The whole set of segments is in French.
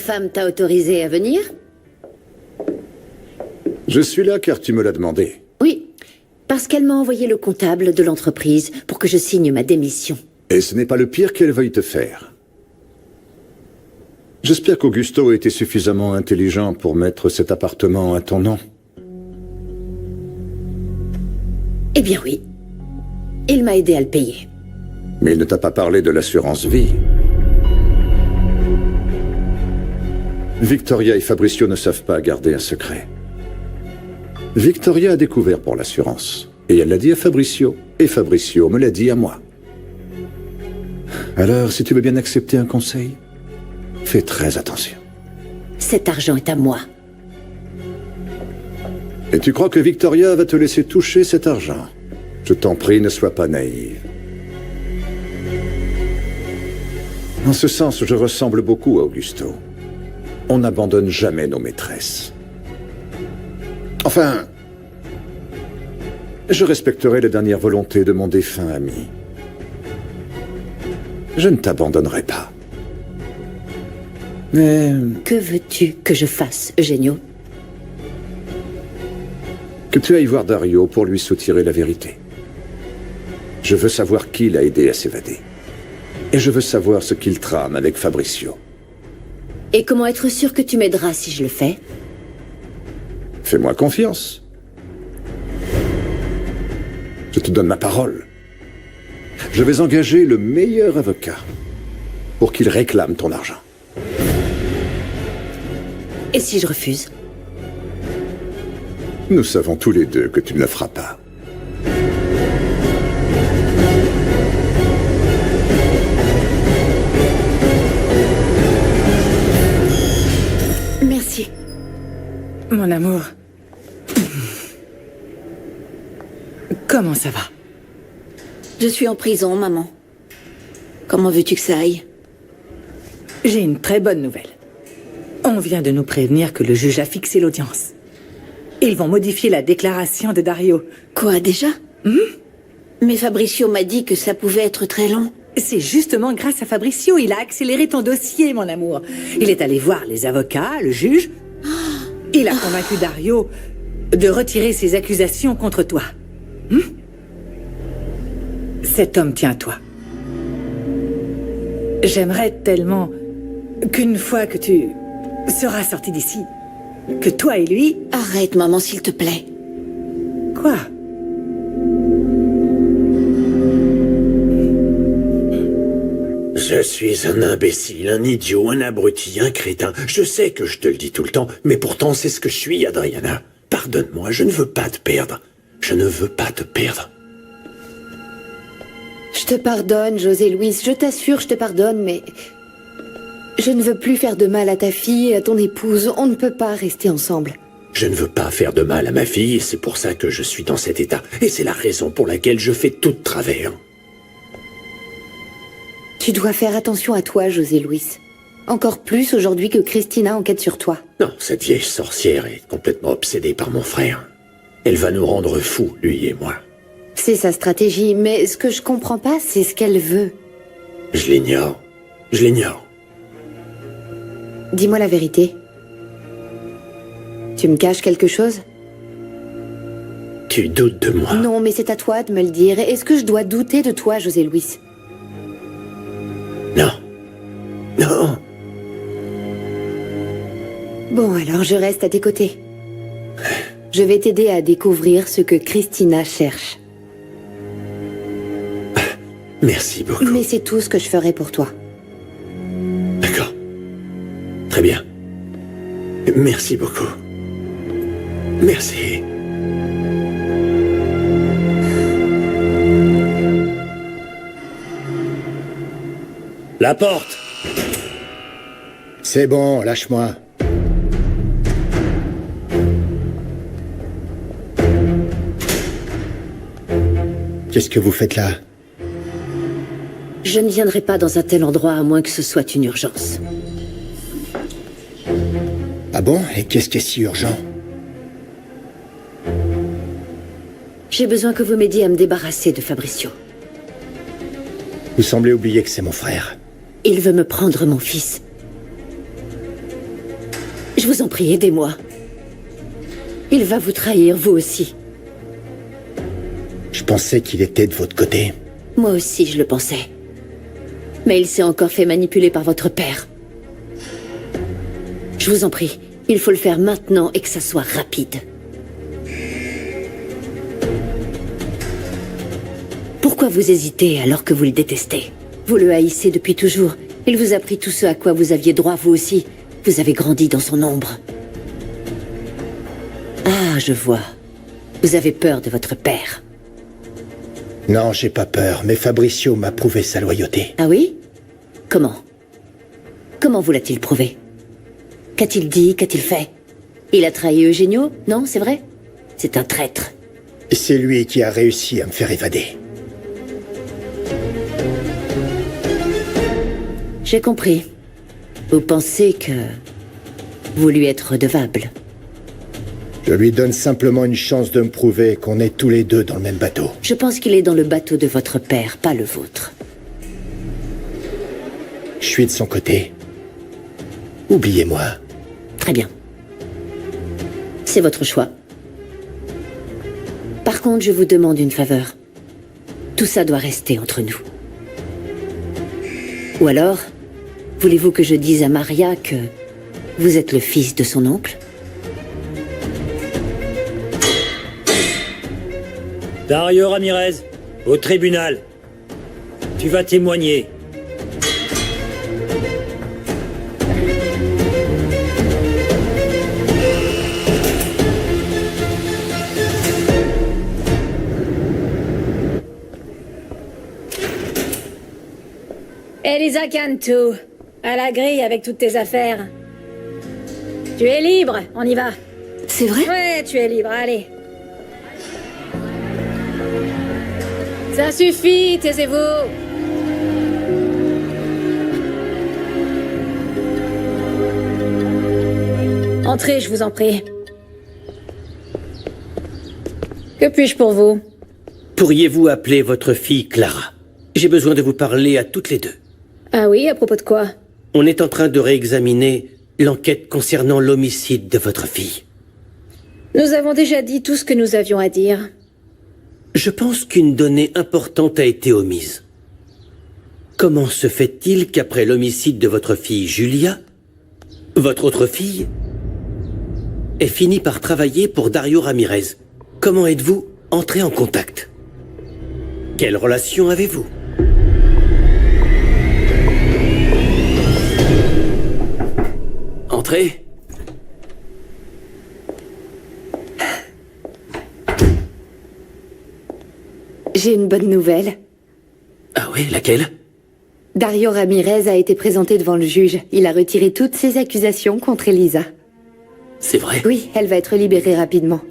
femme t'a autorisé à venir? Je suis là car tu me l'as demandé. Oui, parce qu'elle m'a envoyé le comptable de l'entreprise pour que je signe ma démission. Et ce n'est pas le pire qu'elle veuille te faire. J'espère qu'Augusto a été suffisamment intelligent pour mettre cet appartement à ton nom. Eh bien oui. Il m'a aidé à le payer. Mais il ne t'a pas parlé de l'assurance vie. Victoria et Fabricio ne savent pas garder un secret. Victoria a découvert pour l'assurance. Et elle l'a dit à Fabricio. Et Fabricio me l'a dit à moi. Alors, si tu veux bien accepter un conseil, fais très attention. Cet argent est à moi. Et tu crois que Victoria va te laisser toucher cet argent? Je t'en prie, ne sois pas naïve. En ce sens, je ressemble beaucoup à Augusto. On n'abandonne jamais nos maîtresses. Enfin, je respecterai la dernière volonté de mon défunt ami. Je ne t'abandonnerai pas. Mais... Que veux-tu que je fasse, Eugenio? que tu ailles voir Dario pour lui soutirer la vérité. Je veux savoir qui l'a aidé à s'évader. Et je veux savoir ce qu'il trame avec Fabricio. Et comment être sûr que tu m'aideras si je le fais? Fais-moi confiance. Je te donne ma parole. Je vais engager le meilleur avocat pour qu'il réclame ton argent. Et si je refuse? Nous savons tous les deux que tu ne le feras pas. Merci. Mon amour. Comment ça va? Je suis en prison, maman. Comment veux-tu que ça aille? J'ai une très bonne nouvelle. On vient de nous prévenir que le juge a fixé l'audience. Ils vont modifier la déclaration de Dario. Quoi, déjà? Mais Fabricio m'a dit que ça pouvait être très long. C'est justement grâce à Fabricio, il a accéléré ton dossier, mon amour. Il est allé voir les avocats, le juge. Il a convaincu Dario de retirer ses accusations contre toi. Cet homme tient à toi. J'aimerais tellement qu'une fois que tu seras sorti d'ici, que toi et lui... Arrête, maman, s'il te plaît. Quoi? Je suis un imbécile, un idiot, un abruti, un crétin. Je sais que je te le dis tout le temps, mais pourtant c'est ce que je suis, Adriana. Pardonne-moi, je ne veux pas te perdre. Je ne veux pas te perdre. Je te pardonne, José Luis, je t'assure, je te pardonne, mais... Je ne veux plus faire de mal à ta fille et à ton épouse. On ne peut pas rester ensemble. Je ne veux pas faire de mal à ma fille, et c'est pour ça que je suis dans cet état. Et c'est la raison pour laquelle je fais tout de travers. Tu dois faire attention à toi, José Luis. Encore plus aujourd'hui que Christina enquête sur toi. Non, cette vieille sorcière est complètement obsédée par mon frère. Elle va nous rendre fous, lui et moi. C'est sa stratégie, mais ce que je comprends pas, c'est ce qu'elle veut. Je l'ignore. Je l'ignore. Dis-moi la vérité. Tu me caches quelque chose? Tu doutes de moi? Non, mais c'est à toi de me le dire. Est-ce que je dois douter de toi, José Luis? Non. Non. Bon, alors je reste à tes côtés. Je vais t'aider à découvrir ce que Christina cherche. Merci beaucoup. Mais c'est tout ce que je ferai pour toi. D'accord. Très bien. Merci beaucoup. Merci. La porte! C'est bon, lâche-moi. Qu'est-ce que vous faites là? Je ne viendrai pas dans un tel endroit à moins que ce soit une urgence. Ah bon? Et qu'est-ce qui est si urgent? J'ai besoin que vous m'aidiez à me débarrasser de Fabricio. Vous semblez oublier que c'est mon frère. Il veut me prendre mon fils. Je vous en prie, aidez-moi. Il va vous trahir, vous aussi. Je pensais qu'il était de votre côté. Moi aussi, je le pensais. Mais il s'est encore fait manipuler par votre père. Je vous en prie, il faut le faire maintenant et que ça soit rapide. Pourquoi vous hésitez alors que vous le détestez? Vous le haïssez depuis toujours. Il vous a pris tout ce à quoi vous aviez droit, vous aussi. Vous avez grandi dans son ombre. Ah, je vois. Vous avez peur de votre père. Non, j'ai pas peur, mais Fabricio m'a prouvé sa loyauté. Ah oui? Comment? Comment vous l'a-t-il prouvé? Qu'a-t-il dit? Qu'a-t-il fait? Il a trahi Eugenio? Non, c'est vrai? C'est un traître. C'est lui qui a réussi à me faire évader. J'ai compris. Vous pensez que vous lui êtes redevable. Je lui donne simplement une chance de me prouver qu'on est tous les deux dans le même bateau. Je pense qu'il est dans le bateau de votre père, pas le vôtre. Je suis de son côté. Oubliez-moi. Très bien. C'est votre choix. Par contre, je vous demande une faveur. Tout ça doit rester entre nous. Ou alors, voulez-vous que je dise à Maria que vous êtes le fils de son oncle? Dario Ramirez, au tribunal. Tu vas témoigner. Elisa Cantu, à la grille avec toutes tes affaires. Tu es libre, on y va. C'est vrai? Ouais, tu es libre, allez. Ça suffit, taisez-vous. Entrez, je vous en prie. Que puis-je pour vous? Pourriez-vous appeler votre fille Clara? J'ai besoin de vous parler à toutes les deux. Ah oui, à propos de quoi? On est en train de réexaminer l'enquête concernant l'homicide de votre fille. Nous avons déjà dit tout ce que nous avions à dire. Je pense qu'une donnée importante a été omise. Comment se fait-il qu'après l'homicide de votre fille Julia, votre autre fille ait fini par travailler pour Dario Ramirez? Comment êtes-vous entré en contact? Quelle relation avez-vous? Entrez. J'ai une bonne nouvelle. Ah oui, laquelle? Dario Ramirez a été présenté devant le juge. Il a retiré toutes ses accusations contre Elisa. C'est vrai? Oui, elle va être libérée rapidement.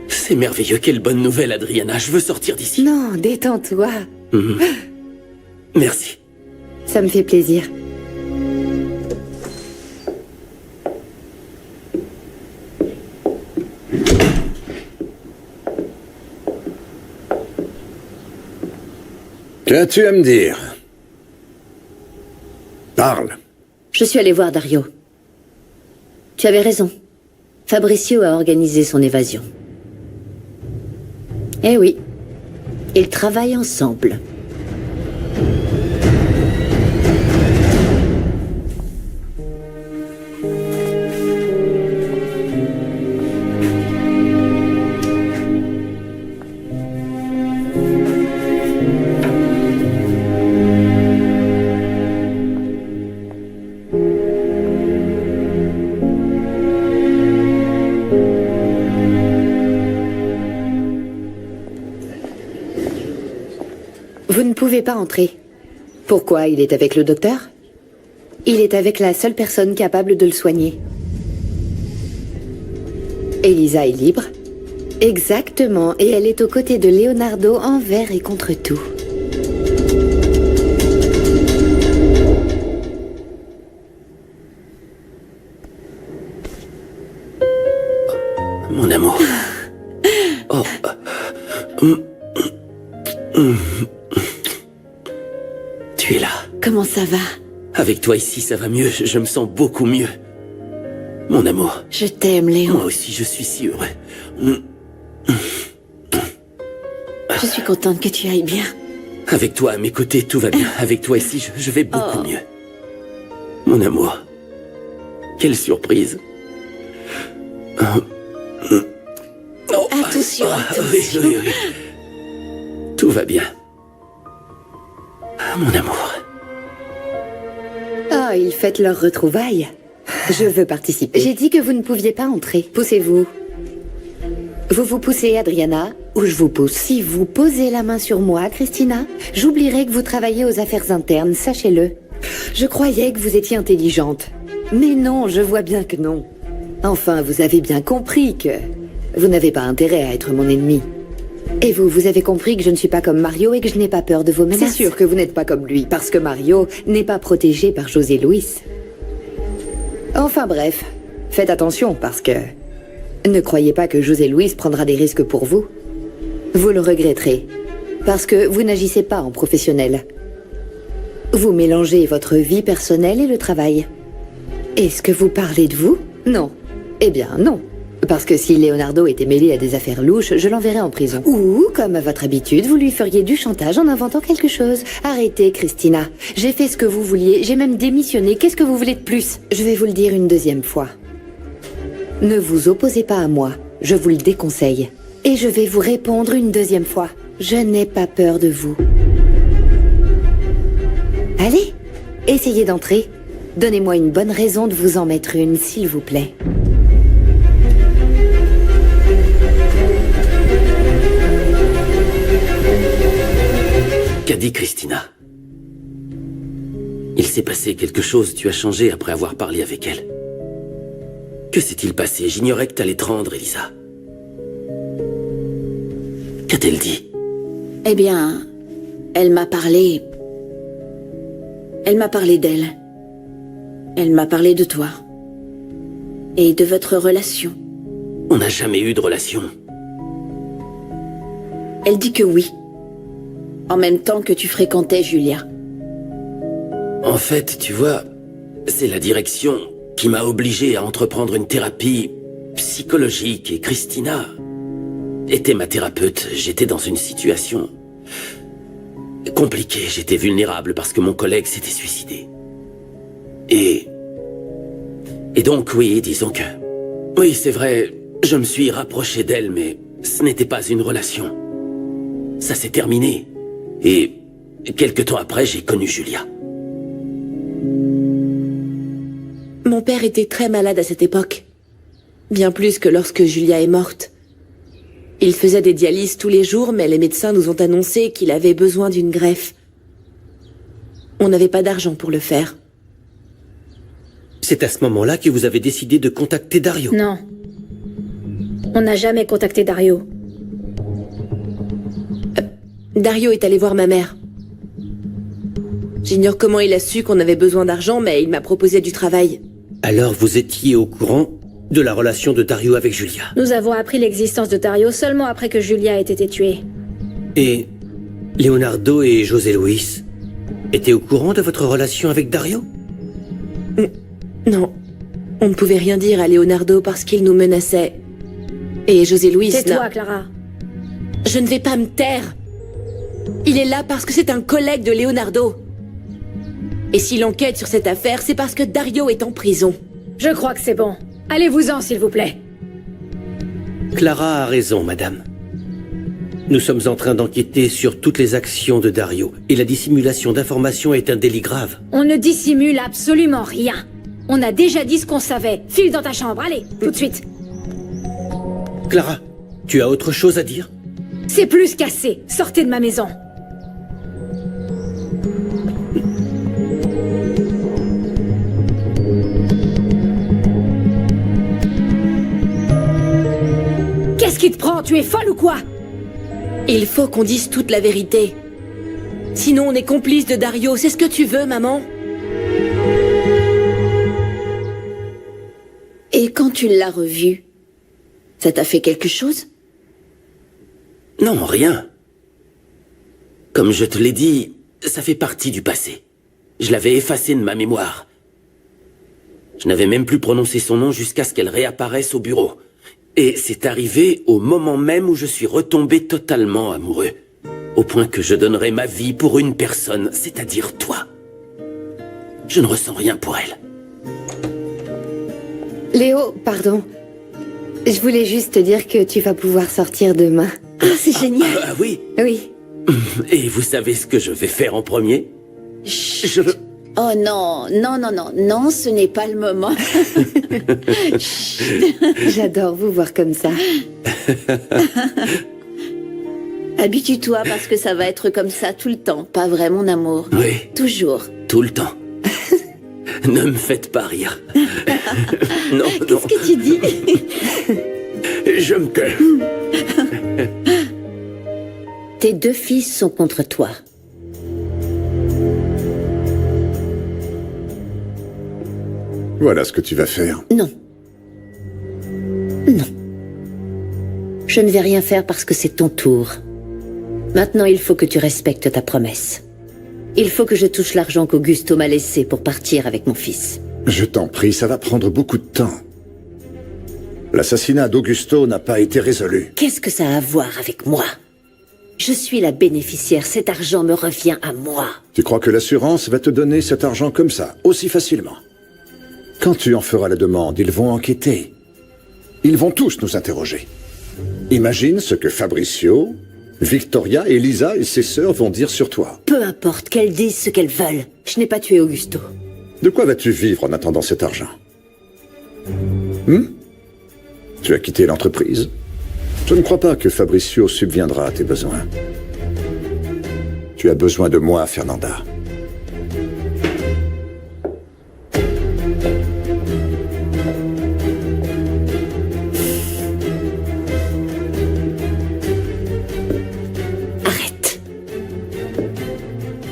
C'est merveilleux, quelle bonne nouvelle, Adriana. Je veux sortir d'ici. Non, détends-toi. Merci. Ça me fait plaisir. Qu'as-tu à me dire? Parle. Je suis allé voir Dario. Tu avais raison. Fabricio a organisé son évasion. Eh oui. Ils travaillent ensemble. Vous ne pouvez pas entrer. Pourquoi? Il est avec le docteur? Il est avec la seule personne capable de le soigner. Elisa est libre? Exactement, et elle est aux côtés de Leonardo envers et contre tout. Mon amour. Oh. Tu es là. Comment ça va? Avec toi ici, ça va mieux. Je me sens beaucoup mieux. Mon amour. Je t'aime, Léon. Moi aussi, je suis si heureux. Je suis contente que tu ailles bien. Avec toi à mes côtés, tout va bien. Avec toi ici, je vais beaucoup mieux. Mon amour. Quelle surprise. Attention, attention. Oui. Tout va bien. Mon amour. Ah, ils fêtent leur retrouvaille. Je veux participer. J'ai dit que vous ne pouviez pas entrer. Poussez-vous. Vous vous poussez, Adriana, ou je vous pousse. Si vous posez la main sur moi, Christina, j'oublierai que vous travaillez aux affaires internes, sachez-le. Je croyais que vous étiez intelligente. Mais non, je vois bien que non. Enfin, vous avez bien compris que vous n'avez pas intérêt à être mon ennemi. Et vous avez compris que je ne suis pas comme Mario et que je n'ai pas peur de vos menaces. C'est sûr que vous n'êtes pas comme lui, parce que Mario n'est pas protégé par José Luis. Enfin bref, faites attention, parce que... Ne croyez pas que José Luis prendra des risques pour vous. Vous le regretterez, parce que vous n'agissez pas en professionnel. Vous mélangez votre vie personnelle et le travail. Est-ce que vous parlez de vous? Non. Eh bien, non. Parce que si Leonardo était mêlé à des affaires louches, je l'enverrais en prison. Ou, comme à votre habitude, vous lui feriez du chantage en inventant quelque chose. Arrêtez, Christina. J'ai fait ce que vous vouliez, j'ai même démissionné. Qu'est-ce que vous voulez de plus? Je vais vous le dire une deuxième fois. Ne vous opposez pas à moi, je vous le déconseille. Et je vais vous répondre une deuxième fois. Je n'ai pas peur de vous. Allez, essayez d'entrer. Donnez-moi une bonne raison de vous en mettre une, s'il vous plaît. Qu'a dit Christina? Il s'est passé quelque chose, tu as changé après avoir parlé avec elle. Que s'est-il passé? J'ignorais que t'allais te rendre, Elisa. Qu'a-t-elle dit? Eh bien, elle m'a parlé... Elle m'a parlé d'elle. Elle m'a parlé de toi. Et de votre relation. On n'a jamais eu de relation. Elle dit que oui. En même temps que tu fréquentais Julia. En fait, tu vois, c'est la direction qui m'a obligé à entreprendre une thérapie psychologique et Christina était ma thérapeute. J'étais dans une situation compliquée, j'étais vulnérable parce que mon collègue s'était suicidé. Et donc oui, disons que... Oui, c'est vrai, je me suis rapproché d'elle, mais ce n'était pas une relation. Ça s'est terminé. Et quelque temps après, j'ai connu Julia. Mon père était très malade à cette époque. Bien plus que lorsque Julia est morte. Il faisait des dialyses tous les jours, mais les médecins nous ont annoncé qu'il avait besoin d'une greffe. On n'avait pas d'argent pour le faire. C'est à ce moment-là que vous avez décidé de contacter Dario? Non. On n'a jamais contacté Dario. Dario est allé voir ma mère. J'ignore comment il a su qu'on avait besoin d'argent, mais il m'a proposé du travail. Alors vous étiez au courant de la relation de Dario avec Julia? Nous avons appris l'existence de Dario seulement après que Julia ait été tuée. Et Leonardo et José Luis étaient au courant de votre relation avec Dario? Non. On ne pouvait rien dire à Leonardo parce qu'il nous menaçait. Et José Luis... Tais-toi, Clara. Je ne vais pas me taire. Il est là parce que c'est un collègue de Leonardo. Et s'il enquête sur cette affaire, c'est parce que Dario est en prison. Je crois que c'est bon. Allez-vous-en, s'il vous plaît. Clara a raison, madame. Nous sommes en train d'enquêter sur toutes les actions de Dario, et la dissimulation d'informations est un délit grave. On ne dissimule absolument rien. On a déjà dit ce qu'on savait. File dans ta chambre, allez, tout de suite. Clara, tu as autre chose à dire? C'est plus qu'assez. Sortez de ma maison. Qu'est-ce qui te prend? Tu es folle ou quoi? Il faut qu'on dise toute la vérité. Sinon, on est complice de Dario. C'est ce que tu veux, maman? Et quand tu l'as revu, ça t'a fait quelque chose? Non, rien. Comme je te l'ai dit, ça fait partie du passé. Je l'avais effacé de ma mémoire. Je n'avais même plus prononcé son nom jusqu'à ce qu'elle réapparaisse au bureau. Et c'est arrivé au moment même où je suis retombé totalement amoureux. Au point que je donnerais ma vie pour une personne, c'est-à-dire toi. Je ne ressens rien pour elle. Léo, pardon. Je voulais juste te dire que tu vas pouvoir sortir demain. Ah, c'est génial. Ah oui. Oui. Et vous savez ce que je vais faire en premier? Je veux... Oh non, non, non, non, non, ce n'est pas le moment. J'adore vous voir comme ça. Habitue-toi parce que ça va être comme ça tout le temps, pas vrai mon amour? Oui. Toujours. Tout le temps. Ne me faites pas rire. Non, non. Qu'est-ce que tu dis? Je me tais. Tes 2 fils sont contre toi. Voilà ce que tu vas faire. Non. Non. Je ne vais rien faire parce que c'est ton tour. Maintenant, il faut que tu respectes ta promesse. Il faut que je touche l'argent qu'Augusto m'a laissé pour partir avec mon fils. Je t'en prie, ça va prendre beaucoup de temps. L'assassinat d'Augusto n'a pas été résolu. Qu'est-ce que ça a à voir avec moi? Je suis la bénéficiaire, cet argent me revient à moi. Tu crois que l'assurance va te donner cet argent comme ça, aussi facilement? Quand tu en feras la demande, ils vont enquêter. Ils vont tous nous interroger. Imagine ce que Fabricio, Victoria, Elisa et ses sœurs vont dire sur toi. Peu importe qu'elles disent ce qu'elles veulent. Je n'ai pas tué Augusto. De quoi vas-tu vivre en attendant cet argent? Tu as quitté l'entreprise? Je ne crois pas que Fabricio subviendra à tes besoins. Tu as besoin de moi, Fernanda. Arrête.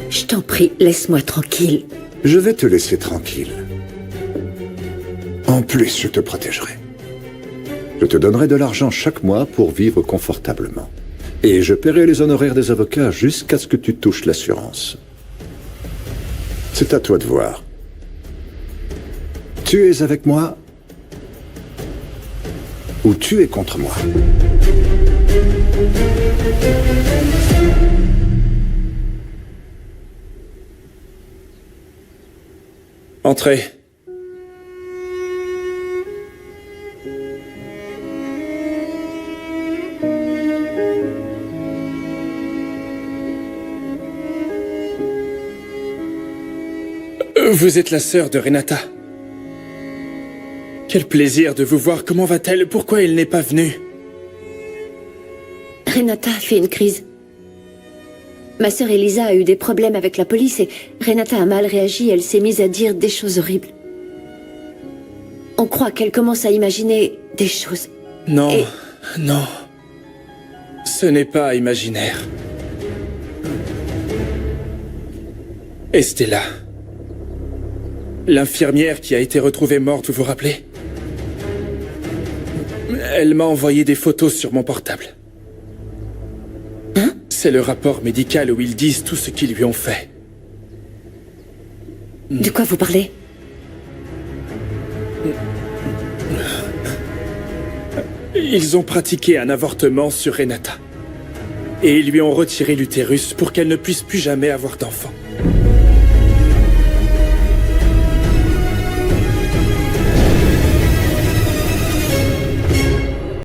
Je t'en prie, laisse-moi tranquille. Je vais te laisser tranquille. En plus, je te protégerai. Je te donnerai de l'argent chaque mois pour vivre confortablement. Et je paierai les honoraires des avocats jusqu'à ce que tu touches l'assurance. C'est à toi de voir. Tu es avec moi ou tu es contre moi? Entrez. Vous êtes la sœur de Renata. Quel plaisir de vous voir. Comment va-t-elle? Pourquoi elle n'est pas venue? Renata a fait une crise. Ma sœur Elisa a eu des problèmes avec la police et Renata a mal réagi. Elle s'est mise à dire des choses horribles. On croit qu'elle commence à imaginer des choses. Non, non. Ce n'est pas imaginaire. Estella. L'infirmière qui a été retrouvée morte, vous vous rappelez? Elle m'a envoyé des photos sur mon portable. Hein? C'est le rapport médical où ils disent tout ce qu'ils lui ont fait. De quoi vous parlez? Ils ont pratiqué un avortement sur Renata. Et ils lui ont retiré l'utérus pour qu'elle ne puisse plus jamais avoir d'enfant.